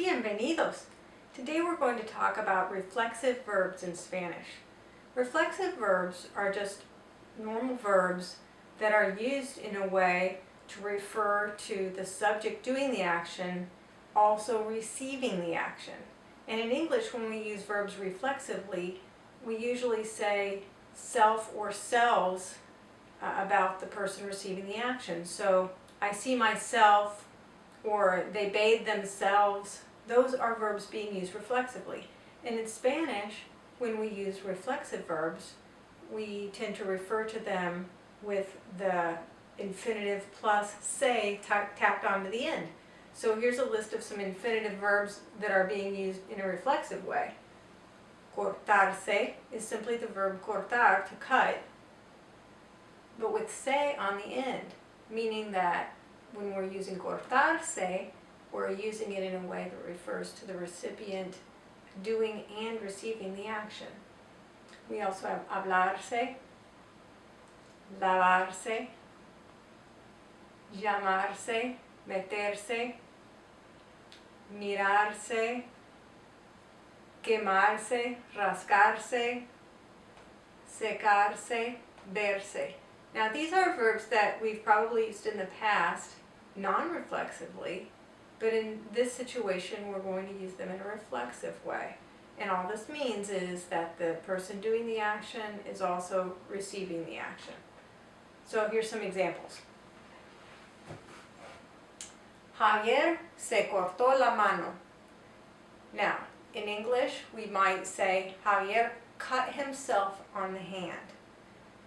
Bienvenidos! Today we're going to talk about reflexive verbs in Spanish. Reflexive verbs are just normal verbs that are used in a way to refer to the subject doing the action, also receiving the action. And in English, when we use verbs reflexively, we usually say self or selves about the person receiving the action. So, I see myself, or they bathe themselves. Those are verbs being used reflexively. And in Spanish, when we use reflexive verbs, we tend to refer to them with the infinitive plus se tacked onto the end. So here's a list of some infinitive verbs that are being used in a reflexive way. Cortarse is simply the verb cortar, to cut, but with se on the end, meaning that when we're using cortarse, we're using it in a way that refers to the recipient doing and receiving the action. We also have hablarse, lavarse, llamarse, meterse, mirarse, quemarse, rascarse, secarse, verse. Now these are verbs that we've probably used in the past non-reflexively, but in this situation we're going to use them in a reflexive way. And all this means is that the person doing the action is also receiving the action. So here's some examples. Javier se cortó la mano. Now, in English, we might say Javier cut himself on the hand.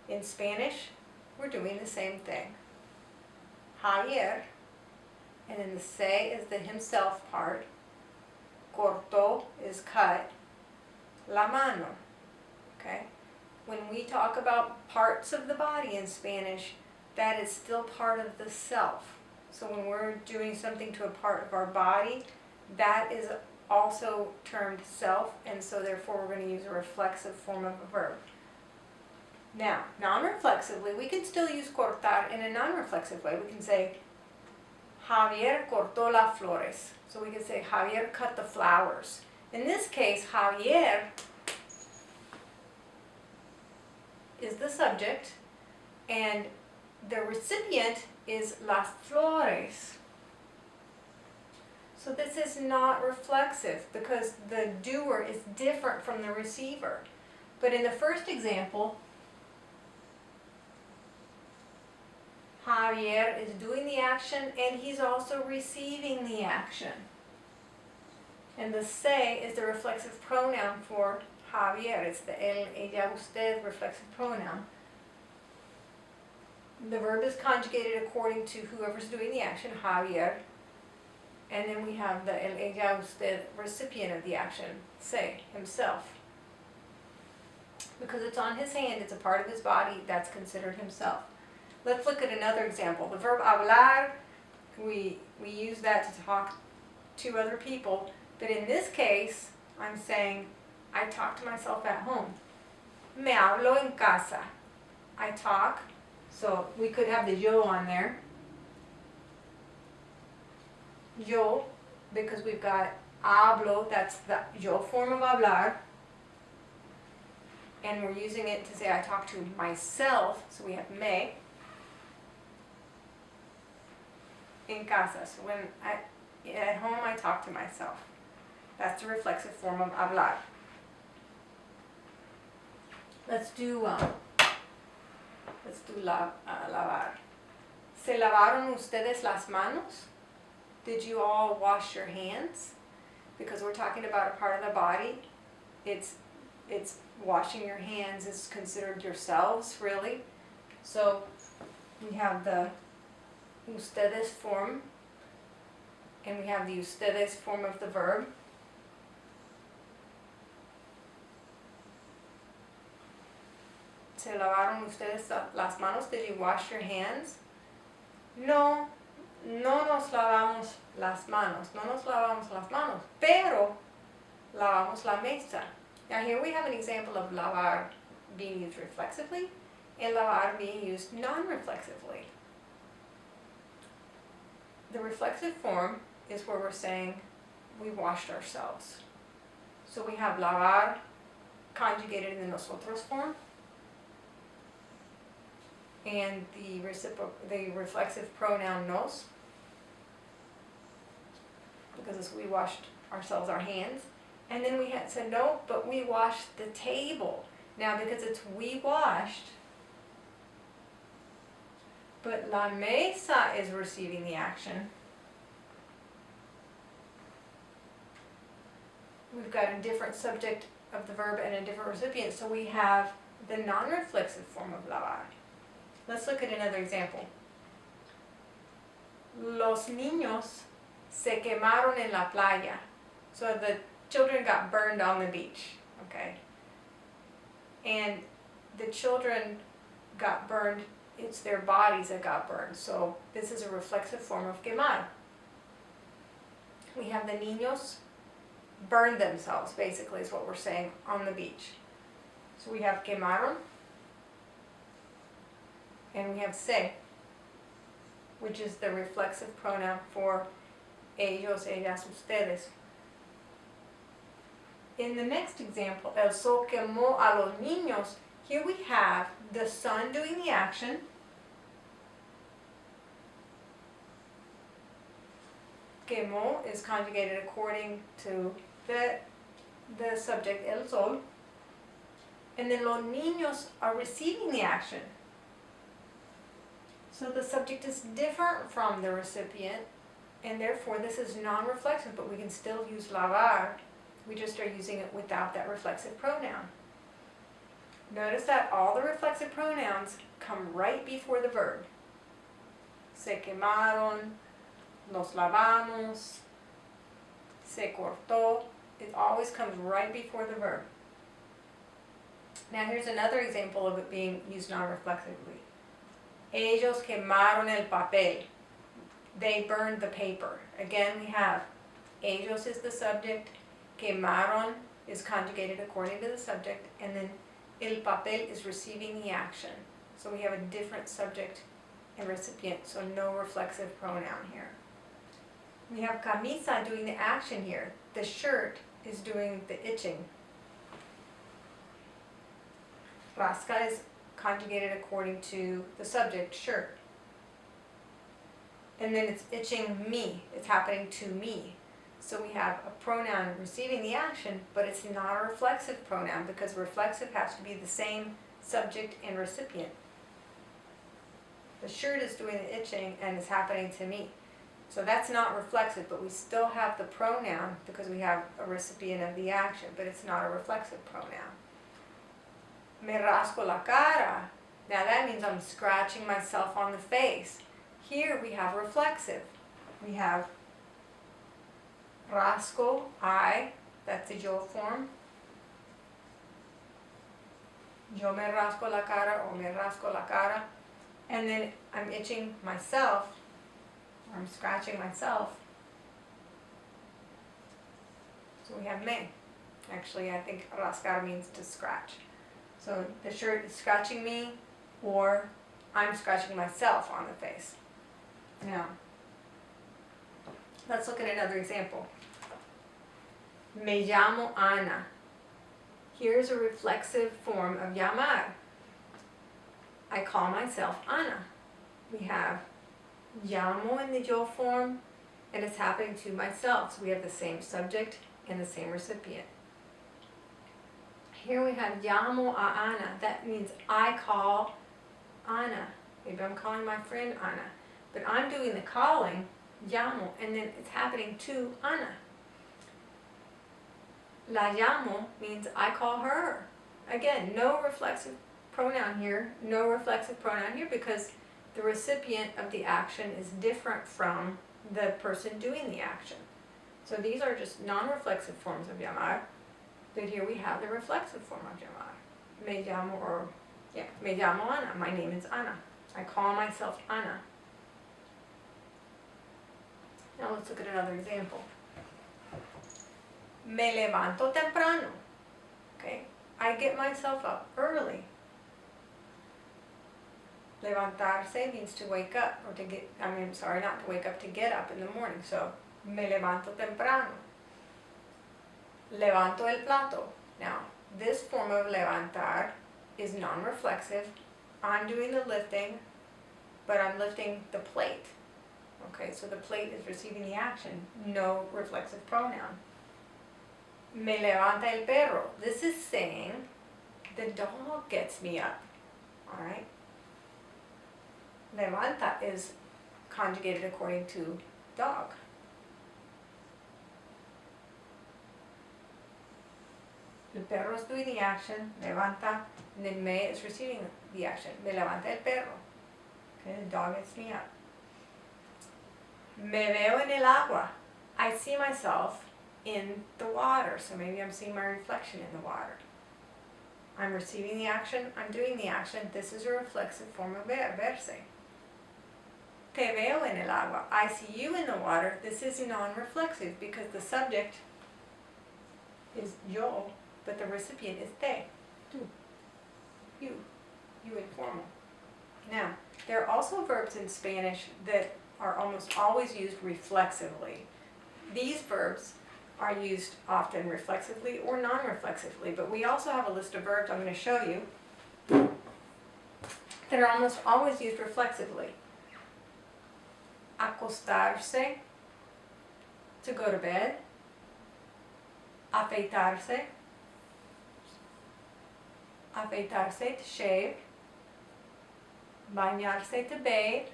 In Spanish, we're doing the same thing. Javier, and then the se is the himself part. Cortó is cut. La mano. Okay? When we talk about parts of the body in Spanish, that is still part of the self. So when we're doing something to a part of our body, that is also termed self, and so therefore we're going to use a reflexive form of a verb. Now, non-reflexively, we can still use cortar in a non-reflexive way. We can say, Javier cortó las flores. So we can say, Javier cut the flowers. In this case, Javier is the subject, and the recipient is las flores. So this is not reflexive because the doer is different from the receiver. But in the first example, Javier is doing the action and he's also receiving the action. And the se is the reflexive pronoun for Javier. It's the él, ella, usted reflexive pronoun. The verb is conjugated according to whoever's doing the action, Javier. And then we have the él, ella, usted recipient of the action, se, himself. Because it's on his hand, it's a part of his body, that's considered himself. Let's look at another example. The verb hablar, we use that to talk to other people. But in this case, I'm saying, I talk to myself at home. Me hablo en casa. I talk. So we could have the yo on there. Yo, because we've got hablo, that's the yo form of hablar. And we're using it to say I talk to myself. So we have me. En casa. So when at home I talk to myself. That's the reflexive form of hablar. Let's do lavar. ¿Se lavaron ustedes las manos? Did you all wash your hands? Because we're talking about a part of the body. It's washing your hands is considered yourselves, really. So we have the ustedes form, and we have the ustedes form of the verb. ¿Se lavaron ustedes las manos? Did you wash your hands? No, no nos lavamos las manos. No nos lavamos las manos, pero lavamos la mesa. Now here we have an example of lavar being used reflexively and lavar being used non-reflexively. The reflexive form is where we're saying we washed ourselves. So we have lavar conjugated in the nosotros form, and the reflexive pronoun nos, because we washed ourselves, our hands. And then we had said no, but we washed the table. Now because it's we washed, but la mesa is receiving the action, we've got a different subject of the verb and a different recipient, so we have the non-reflexive form of lavar. Let's look at another example. Los niños se quemaron en la playa. So the children got burned on the beach, okay? And the children got burned, it's their bodies that got burned. So this is a reflexive form of quemar. We have the niños burned themselves, basically, is what we're saying, on the beach. So we have quemaron, and we have se, which is the reflexive pronoun for ellos, ellas, ustedes. In the next example, el sol quemó a los niños, here we have the sun doing the action, quemó is conjugated according to the subject el sol, and then los niños are receiving the action. So the subject is different from the recipient, and therefore this is non-reflexive, but we can still use lavar. We just are using it without that reflexive pronoun. Notice that all the reflexive pronouns come right before the verb. Se quemaron, nos lavamos, se cortó. It always comes right before the verb. Now here's another example of it being used non-reflexively. Ellos quemaron el papel. They burned the paper. Again, we have ellos is the subject, quemaron is conjugated according to the subject, and then el papel is receiving the action. So we have a different subject and recipient, so no reflexive pronoun here. We have camisa doing the action here. The shirt is doing the itching. Rasca is conjugated according to the subject, shirt. And then it's itching me. It's happening to me. So we have a pronoun receiving the action, but it's not a reflexive pronoun because reflexive has to be the same subject and recipient. The shirt is doing the itching and it's happening to me. So that's not reflexive, but we still have the pronoun because we have a recipient of the action, but it's not a reflexive pronoun. Me rasco la cara. Now that means I'm scratching myself on the face. Here we have reflexive. We have rasco, I, that's the yo form. Yo me rasco la cara or me rasco la cara. And then I'm itching myself, or I'm scratching myself. So we have me. Actually, I think rascar means to scratch. So the shirt is scratching me, or I'm scratching myself on the face. Now, let's look at another example. Me llamo Ana. Here's a reflexive form of llamar. I call myself Ana. We have llamo in the yo form, and it's happening to myself. So we have the same subject and the same recipient. Here we have llamo a Ana. That means I call Ana. Maybe I'm calling my friend Ana. But I'm doing the calling, llamo, and then it's happening to Ana. La llamo means I call her. Again, no reflexive pronoun here, no reflexive pronoun here because the recipient of the action is different from the person doing the action. So these are just non-reflexive forms of llamar, but here we have the reflexive form of llamar. Me llamo, or yeah, me llamo Ana. My name is Ana. I call myself Ana. Now let's look at another example. Me levanto temprano. Okay, I get myself up early. Levantarse means to wake up, or to get, not to wake up, to get up in the morning. So, me levanto temprano. Levanto el plato. Now, this form of levantar is non-reflexive. I'm doing the lifting, but I'm lifting the plate. Okay, so the plate is receiving the action. No reflexive pronoun. Me levanta el perro. This is saying the dog gets me up. All right? Levanta is conjugated according to dog. El perro is doing the action, levanta, and then me is receiving the action. Me levanta el perro. Okay, the dog gets me up. Me veo en el agua. I see myself in the water, so maybe I'm seeing my reflection in the water. I'm receiving the action, I'm doing the action. This is a reflexive form of verse. Te veo en el agua. I see you in the water. This is non-reflexive because the subject is yo, but the recipient is te, tú, you informal. Now, there are also verbs in Spanish that are almost always used reflexively. These verbs are used often reflexively or non-reflexively, but we also have a list of verbs I'm going to show you that are almost always used reflexively. Acostarse, to go to bed. Afeitarse, afeitarse, to shave. Bañarse, to bathe.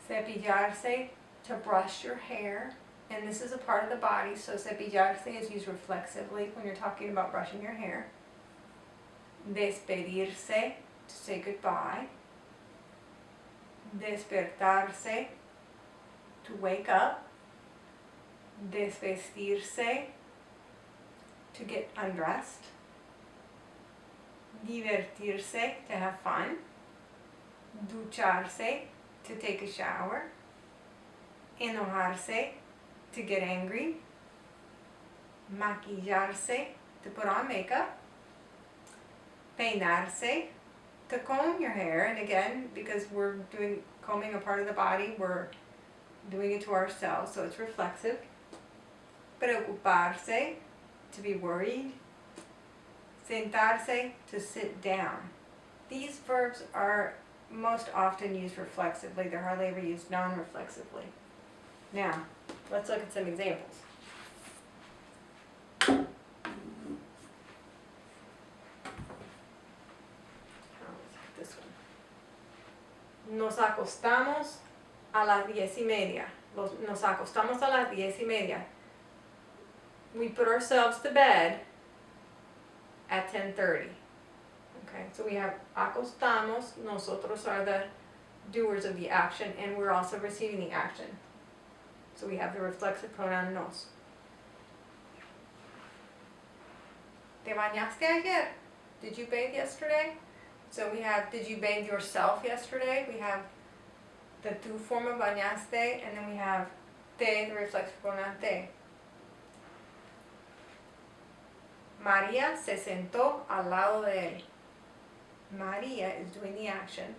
Cepillarse, to brush your hair. And this is a part of the body, so cepillarse is used reflexively when you're talking about brushing your hair. Despedirse, to say goodbye. Despertarse, to wake up. Desvestirse, to get undressed. Divertirse, to have fun. Ducharse, to take a shower. Enojarse, to get angry. Maquillarse, to put on makeup. Peinarse, to comb your hair. And again, because we're doing combing a part of the body, we're doing it to ourselves, so it's reflexive. Preocuparse, to be worried. Sentarse, to sit down. These verbs are most often used reflexively. They're hardly ever used non-reflexively. Now, let's look at some examples. This one. Nos acostamos a las 10:30. Nos acostamos a las 10:30. We put ourselves to bed at 10:30. Okay, so we have acostamos. Nosotros are the doers of the action, and we're also receiving the action. So we have the reflexive pronoun nos. ¿Te bañaste ayer? Did you bathe yesterday? So we have, did you bathe yourself yesterday? We have the tú form of bañaste, and then we have te, the reflexive pronoun te. María se sentó al lado de él. María is doing the action.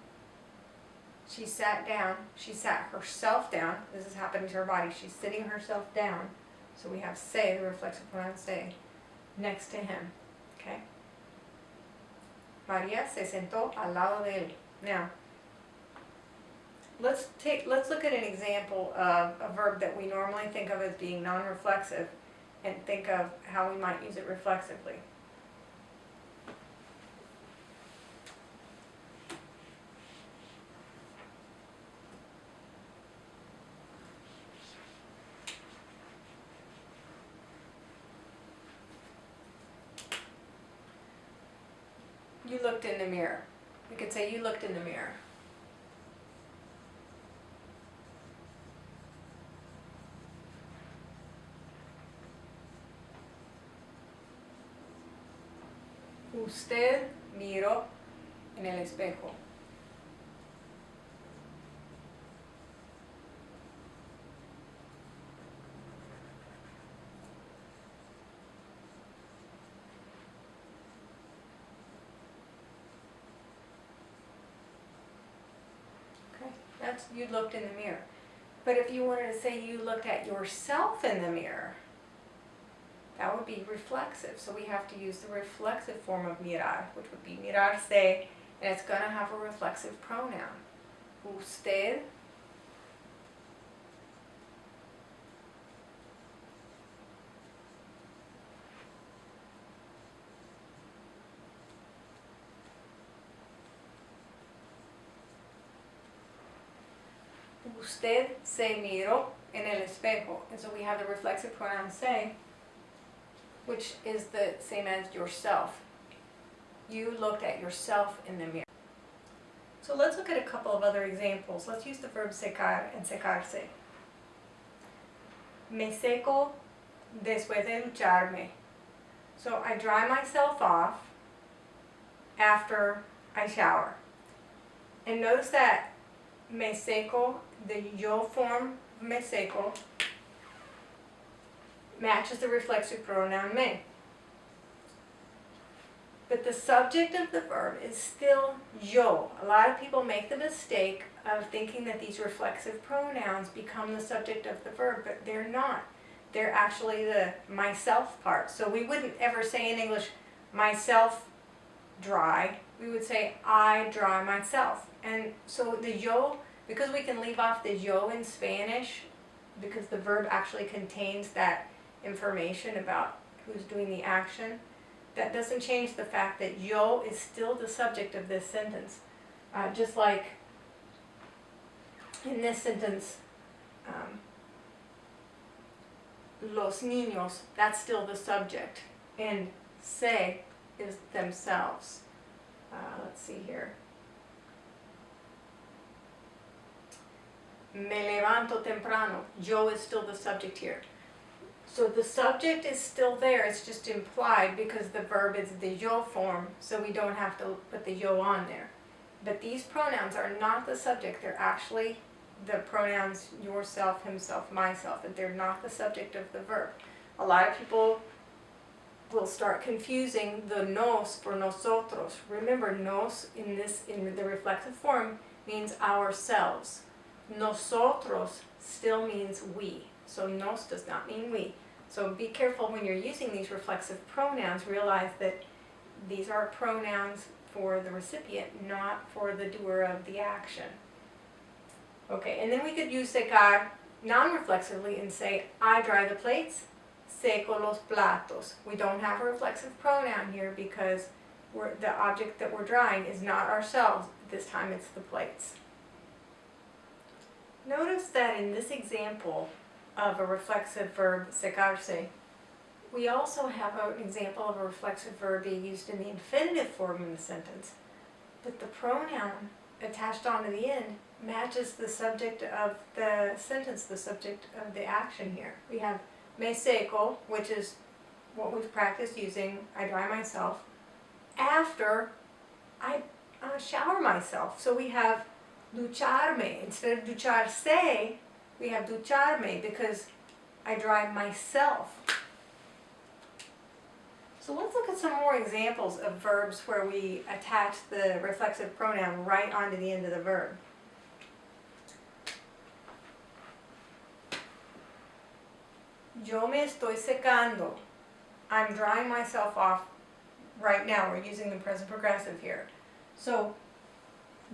She sat down. She sat herself down. This is happening to her body. She's sitting herself down. So we have se, the reflexive pronoun se, next to him. Okay? María se sentó al lado de él. Now, let's look at an example of a verb that we normally think of as being non-reflexive and think of how we might use it reflexively. You looked in the mirror. We could say you looked in the mirror. Usted miró en el espejo. That's you looked in the mirror. But if you wanted to say you looked at yourself in the mirror, that would be reflexive. So we have to use the reflexive form of mirar, which would be mirarse, and it's going to have a reflexive pronoun. Usted Usted se miró en el espejo. And so we have the reflexive pronoun se, which is the same as yourself. You looked at yourself in the mirror. So let's look at a couple of other examples. Let's use the verb secar and secarse. Me seco después de ducharme. So I dry myself off after I shower. And notice that me seco, the yo form me seco, matches the reflexive pronoun me. But the subject of the verb is still yo. A lot of people make the mistake of thinking that these reflexive pronouns become the subject of the verb, but they're not. They're actually the myself part. So we wouldn't ever say in English, myself dry. We would say, I dry myself. And so the yo, because we can leave off the yo in Spanish, because the verb actually contains that information about who's doing the action, that doesn't change the fact that yo is still the subject of this sentence. Just like in this sentence, los niños, that's still the subject. And se is themselves. Let's see here. Me levanto temprano. Yo is still the subject here. So the subject is still there, it's just implied because the verb is the yo form, so we don't have to put the yo on there. But these pronouns are not the subject, they're actually the pronouns yourself, himself, myself, and they're not the subject of the verb. A lot of people will start confusing the nos for nosotros. Remember, nos in the reflexive form means ourselves. Nosotros still means we. So nos does not mean we. So be careful when you're using these reflexive pronouns. Realize that these are pronouns for the recipient, not for the doer of the action. Okay, and then we could use secar non-reflexively and say, I dry the plates, seco los platos. We don't have a reflexive pronoun here because the object that we're drying is not ourselves. This time it's the plates. Notice that in this example of a reflexive verb, secarse, we also have an example of a reflexive verb being used in the infinitive form in the sentence, but the pronoun attached onto the end matches the subject of the sentence, the subject of the action here. We have me seco, which is what we've practiced using, I dry myself, after I shower myself. So we have ducharme. Instead of ducharse, we have ducharme because I dry myself. So let's look at some more examples of verbs where we attach the reflexive pronoun right onto the end of the verb. Yo me estoy secando. I'm drying myself off right now. We're using the present progressive here. So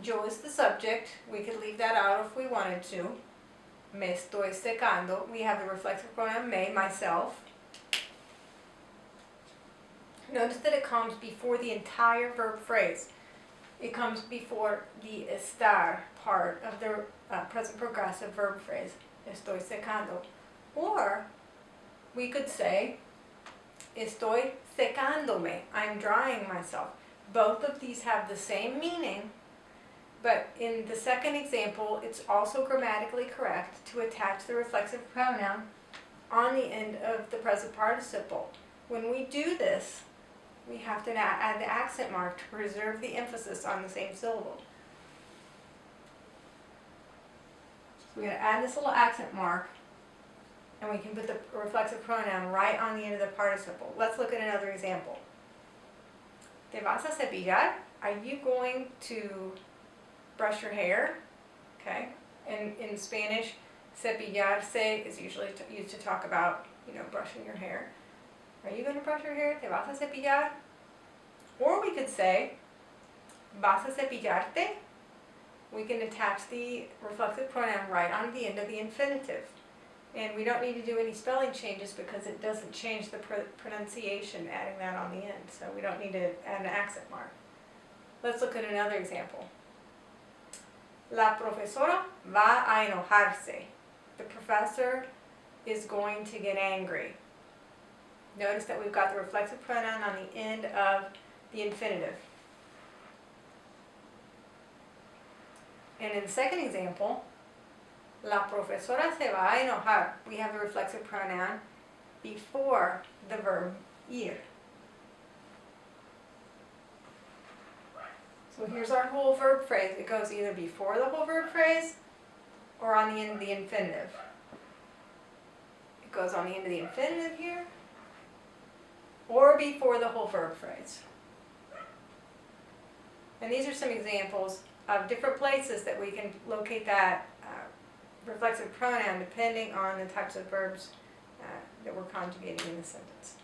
yo is the subject. We could leave that out if we wanted to. Me estoy secando. We have the reflexive pronoun me, myself. Notice that it comes before the entire verb phrase. It comes before the estar part of the present progressive verb phrase. Estoy secando. Or we could say, estoy secándome. I'm drying myself. Both of these have the same meaning, but in the second example, it's also grammatically correct to attach the reflexive pronoun on the end of the present participle. When we do this, we have to add the accent mark to preserve the emphasis on the same syllable. So we're going to add this little accent mark, and we can put the reflexive pronoun right on the end of the participle. Let's look at another example. ¿Te vas a cepillar? Are you going to brush your hair? Okay. And in Spanish, cepillarse is usually used to talk about, brushing your hair. Are you going to brush your hair? ¿Te vas a cepillar? Or we could say, ¿vas a cepillarte? We can attach the reflexive pronoun right on the end of the infinitive. And we don't need to do any spelling changes because it doesn't change the pronunciation adding that on the end. So we don't need to add an accent mark. Let's look at another example. La profesora va a enojarse. The professor is going to get angry. Notice that we've got the reflexive pronoun on the end of the infinitive. And in the second example, la profesora se va a enojar. We have the reflexive pronoun before the verb ir. So here's our whole verb phrase. It goes either before the whole verb phrase or on the end of the infinitive. It goes on the end of the infinitive here or before the whole verb phrase. And these are some examples of different places that we can locate that reflexive pronoun depending on the types of verbs that we're conjugating in the sentence.